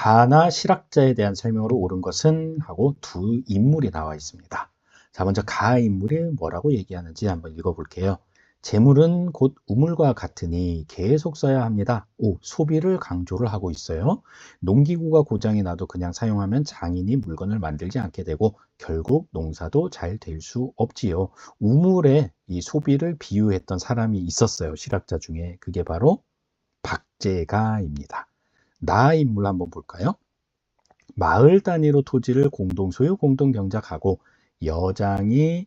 가나 실학자에 대한 설명으로 옳은 것은 하고 두 인물이 나와 있습니다. 자, 먼저 가 인물이 뭐라고 얘기하는지 한번 읽어볼게요. 재물은 곧 우물과 같으니 계속 써야 합니다. 오, 소비를 강조를 하고 있어요. 농기구가 고장이 나도 그냥 사용하면 장인이 물건을 만들지 않게 되고 결국 농사도 잘 될 수 없지요. 우물에 이 소비를 비유했던 사람이 있었어요. 실학자 중에. 그게 바로 박제가입니다. 나 인물 한번 볼까요? 마을 단위로 토지를 공동 소유, 공동 경작하고 여장이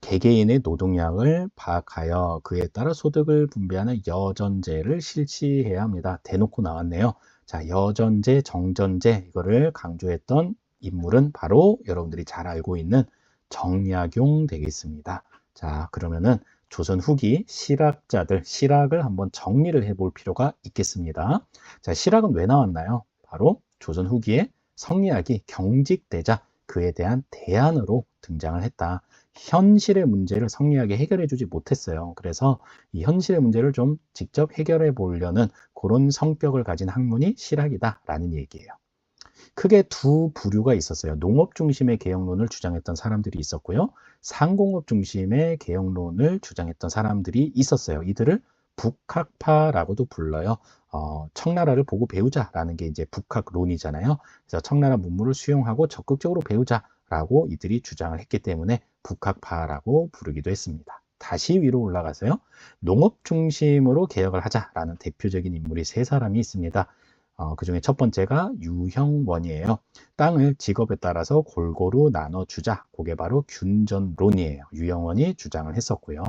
개개인의 노동량을 파악하여 그에 따라 소득을 분배하는 여전제를 실시해야 합니다. 대놓고 나왔네요. 자, 여전제, 정전제 이거를 강조했던 인물은 바로 여러분들이 잘 알고 있는 정약용 되겠습니다. 자, 그러면은 조선 후기 실학자들, 실학을 한번 정리를 해볼 필요가 있겠습니다. 자, 실학은 왜 나왔나요? 바로 조선 후기에 성리학이 경직되자 그에 대한 대안으로 등장을 했다. 현실의 문제를 성리학이 해결해 주지 못했어요. 그래서 이 현실의 문제를 좀 직접 해결해 보려는 그런 성격을 가진 학문이 실학이다라는 얘기예요. 크게 두 부류가 있었어요. 농업 중심의 개혁론을 주장했던 사람들이 있었고요. 상공업 중심의 개혁론을 주장했던 사람들이 있었어요. 이들을 북학파라고도 불러요. 청나라를 보고 배우자라는 게 이제 북학론이잖아요. 그래서 청나라 문물을 수용하고 적극적으로 배우자라고 이들이 주장을 했기 때문에 북학파라고 부르기도 했습니다. 다시 위로 올라가서요. 농업 중심으로 개혁을 하자라는 대표적인 인물이 세 사람이 있습니다. 그 중에 첫 번째가 유형원이에요. 땅을 직업에 따라서 골고루 나눠주자. 그게 바로 균전론이에요. 유형원이 주장을 했었고요.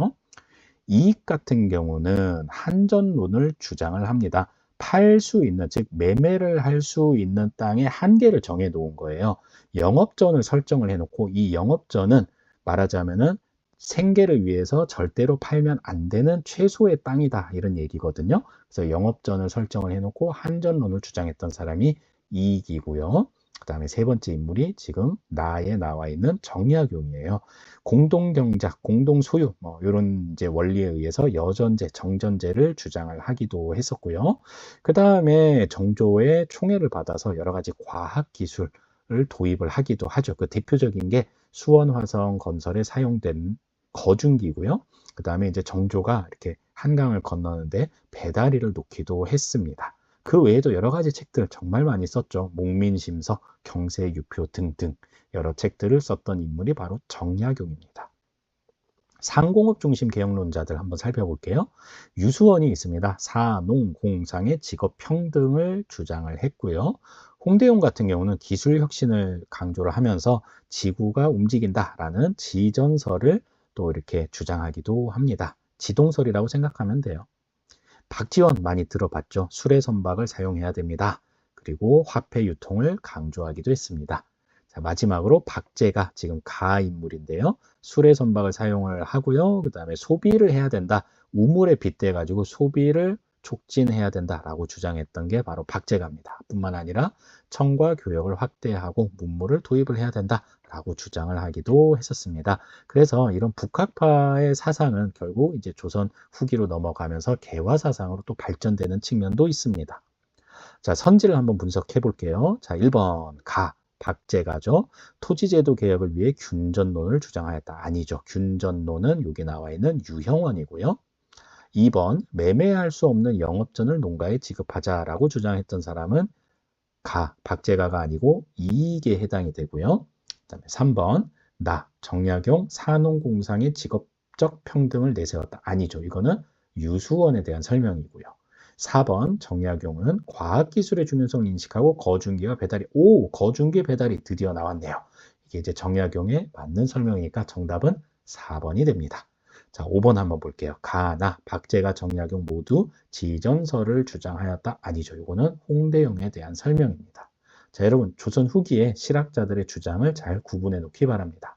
이익 같은 경우는 한전론을 주장을 합니다. 팔 수 있는, 즉 매매를 할 수 있는 땅의 한계를 정해 놓은 거예요. 영업전을 설정을 해놓고 이 영업전은 말하자면은 생계를 위해서 절대로 팔면 안 되는 최소의 땅이다 이런 얘기거든요. 그래서 영업전을 설정을 해놓고 한전론을 주장했던 사람이 이익이고요. 그 다음에 세 번째 인물이 지금 나에 나와 있는 정약용이에요. 공동경작, 공동소유 뭐 이런 이제 원리에 의해서 여전제, 정전제를 주장을 하기도 했었고요. 그 다음에 정조의 총애를 받아서 여러 가지 과학 기술을 도입을 하기도 하죠. 그 대표적인 게 수원화성 건설에 사용된 거중기고요. 그 다음에 이제 정조가 이렇게 한강을 건너는데 배다리를 놓기도 했습니다. 그 외에도 여러 가지 책들 정말 많이 썼죠. 목민심서, 경세유표 등등 여러 책들을 썼던 인물이 바로 정약용입니다. 상공업 중심 개혁론자들 한번 살펴볼게요. 유수원이 있습니다. 사농, 공상의 직업 평등을 주장을 했고요. 홍대용 같은 경우는 기술 혁신을 강조를 하면서 지구가 움직인다라는 지전설을 또 이렇게 주장하기도 합니다. 지동설이라고 생각하면 돼요. 박지원 많이 들어봤죠. 수레선박을 사용해야 됩니다. 그리고 화폐 유통을 강조하기도 했습니다. 자, 마지막으로 박제가 지금 가 인물인데요. 수레선박을 사용을 하고요. 그 다음에 소비를 해야 된다. 우물에 빗대 가지고 소비를 촉진해야 된다라고 주장했던 게 바로 박제가입니다. 뿐만 아니라 청과 교역을 확대하고 문물을 도입을 해야 된다라고 주장을 하기도 했었습니다. 그래서 이런 북학파의 사상은 결국 이제 조선 후기로 넘어가면서 개화 사상으로 또 발전되는 측면도 있습니다. 자, 선지를 한번 분석해 볼게요. 자, 1번 박제가죠. 토지제도 개혁을 위해 균전론을 주장하였다. 아니죠. 균전론은 여기 나와 있는 유형원이고요. 2번 매매할 수 없는 영업전을 농가에 지급하자라고 주장했던 사람은 박제가가 아니고 이익에 해당이 되고요. 그다음에 3번 정약용 사농공상의 직업적 평등을 내세웠다. 아니죠. 이거는 유수원에 대한 설명이고요. 4번 정약용은 과학기술의 중요성을 인식하고 거중기와 배달이 거중기 배달이 드디어 나왔네요. 이게 이제 정약용에 맞는 설명이니까 정답은 4번이 됩니다. 자, 5번 한번 볼게요. 박제가, 정약용 모두 지전설을 주장하였다. 아니죠. 이거는 홍대용에 대한 설명입니다. 자, 여러분 조선 후기에 실학자들의 주장을 잘 구분해 놓기 바랍니다.